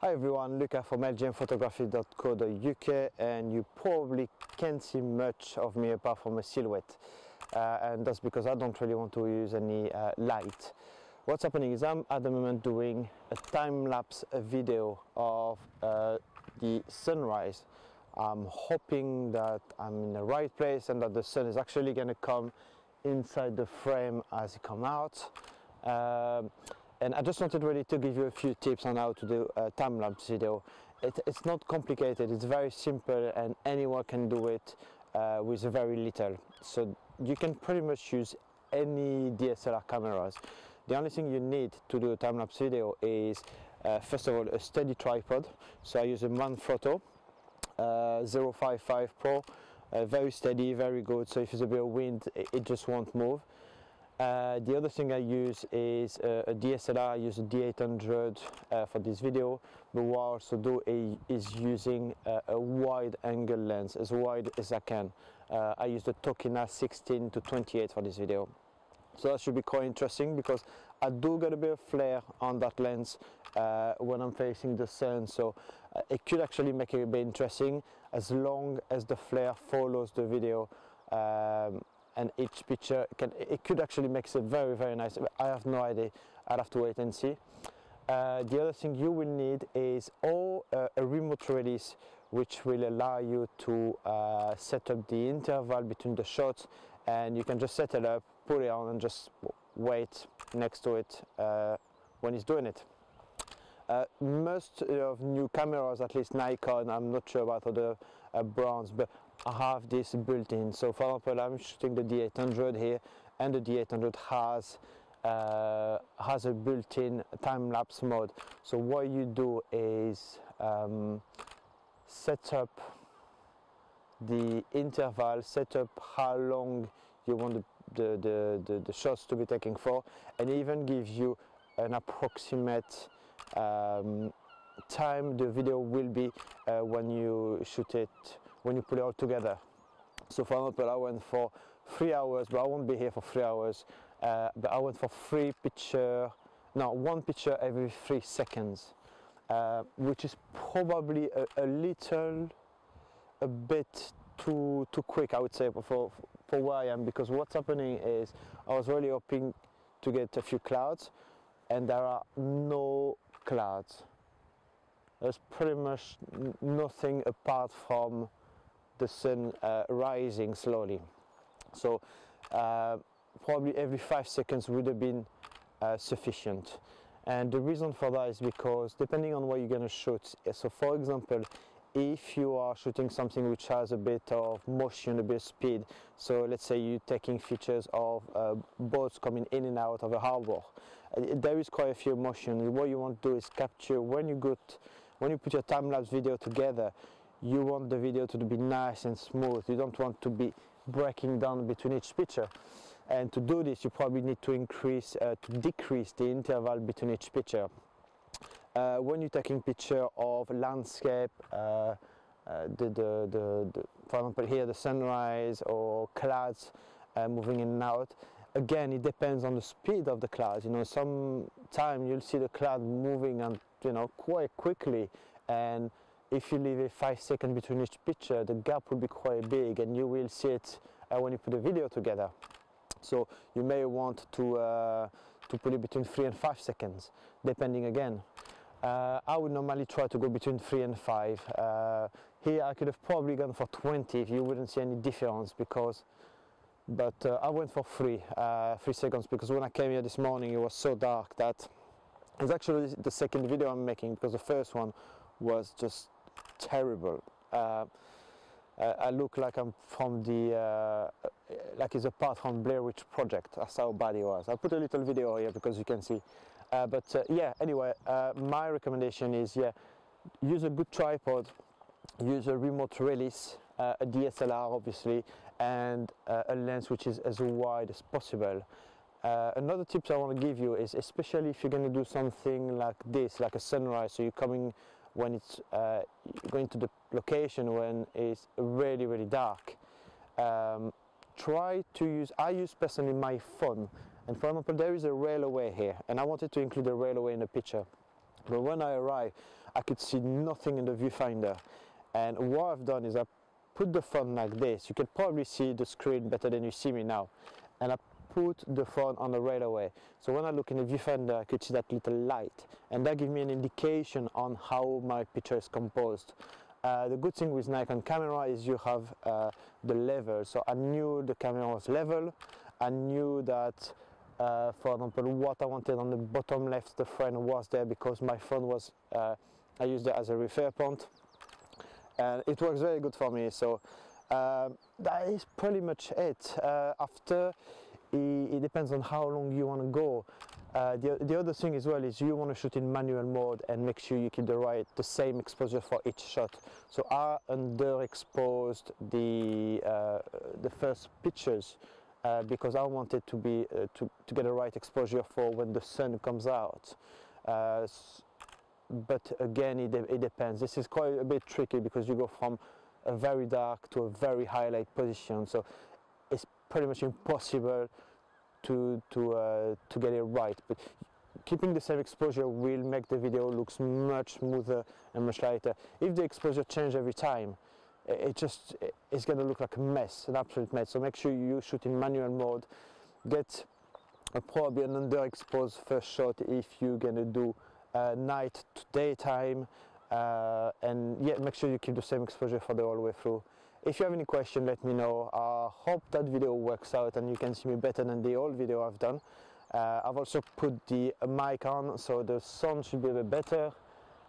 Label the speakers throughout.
Speaker 1: Hi everyone, Luca from lgmphotography.co.uk, and you probably can't see much of me apart from a silhouette, and that's because I don't really want to use any light. What's happening is I'm at the moment doing a time-lapse video of the sunrise. I'm hoping that I'm in the right place and that the sun is actually going to come inside the frame as it comes out. And I just wanted really to give you a few tips on how to do a time-lapse video. It's not complicated, it's very simple, and anyone can do it with very little. So you can pretty much use any DSLR cameras. The only thing you need to do a time-lapse video is first of all a steady tripod. So I use a Manfrotto 055 Pro, very steady, very good, so if there's a bit of wind it just won't move. The other thing I use is a DSLR. I use a D800 for this video, but what I also do is using a wide angle lens, as wide as I can. I use the Tokina 16 to 28 for this video. So that should be quite interesting because I do get a bit of flare on that lens when I'm facing the sun, so it could actually make it a bit interesting as long as the flare follows the video. And each picture could actually make it very nice. I have no idea, I'll have to wait and see. The other thing you will need is a remote release, which will allow you to set up the interval between the shots, and you can just set it up, put it on and just wait next to it when it's doing it. Most of new cameras, at least Nikon, I'm not sure about other brands, but I have this built-in. So for example, I'm shooting the D800 here, and the D800 has a built-in time-lapse mode. So what you do is set up the interval, set up how long you want the shots to be taken for, and even gives you an approximate time the video will be when you shoot it, when you put it all together. So for example, I went for 3 hours, but I won't be here for 3 hours, but I went for one picture every 3 seconds, which is probably a bit too quick, I would say, for where I am, because what's happening is I was really hoping to get a few clouds, and there are no clouds. There's pretty much nothing apart from the sun rising slowly. So probably every 5 seconds would have been sufficient. And the reason for that is because depending on what you're going to shoot, so for example, if you are shooting something which has a bit of motion, a bit of speed, so let's say you're taking pictures of boats coming in and out of a harbor, there is quite a few motion. What you want to do is capture, when you put your time-lapse video together, you want the video to be nice and smooth. You don't want to be breaking down between each picture. And to do this, you probably need to decrease the interval between each picture. When you're taking picture of landscape, for example here the sunrise or clouds moving in and out, again it depends on the speed of the clouds. You know, sometime you'll see the cloud moving and quite quickly, and if you leave a 5 seconds between each picture, the gap will be quite big, and you will see it when you put the video together. So you may want to put it between 3 and 5 seconds, depending again. I would normally try to go between 3 and 5. Here I could have probably gone for 20 if you wouldn't see any difference, but I went for 3 seconds, because when I came here this morning it was so dark that it's actually the second video I'm making, because the first one was just terrible. I look like I'm from like it's a part from Blair Witch Project. That's how bad it was. I'll put a little video here because you can see. Yeah, anyway, my recommendation is, use a good tripod, use a remote release, a DSLR obviously, and a lens which is as wide as possible. Another tip I want to give you is, especially if you're going to do something like this, like a sunrise, so you're coming when it's going to the location when it's really dark, try to use, I use personally my phone, and for example there is a railway here, and I wanted to include a railway in the picture. But when I arrived, I could see nothing in the viewfinder. And what I've done is I put the phone like this. You can probably see the screen better than you see me now. And I put the phone on the railway. So when I look in the viewfinder, I could see that little light. And that gives me an indication on how my picture is composed. The good thing with Nikon camera is you have the level. So I knew the camera was level. I knew that, for example, what I wanted on the bottom left, the frame was there because my phone was, I used it as a refer point. And it works very good for me. So that is pretty much it. After, it depends on how long you want to go. The other thing as well is you want to shoot in manual mode and make sure you keep the same exposure for each shot. So I underexposed the first pictures because I wanted to be to get the right exposure for when the sun comes out. But again, it depends. This is quite a bit tricky because you go from a very dark to a very highlight position. So it's pretty much impossible to get it right, but keeping the same exposure will make the video looks much smoother and much lighter. If the exposure changes every time, it's going to look like a mess, an absolute mess. So make sure you shoot in manual mode. Get probably an underexposed first shot if you're going to do night to daytime, and yeah, make sure you keep the same exposure for the whole way through. If you have any question, let me know. I hope that video works out and you can see me better than the old video I've done. I've also put the mic on, so the sound should be a bit better.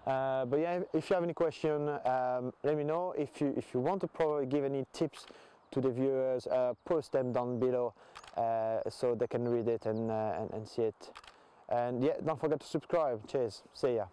Speaker 1: But yeah, if you have any question, let me know. If you want to probably give any tips to the viewers, post them down below so they can read it and see it. And yeah, don't forget to subscribe. Cheers. See ya.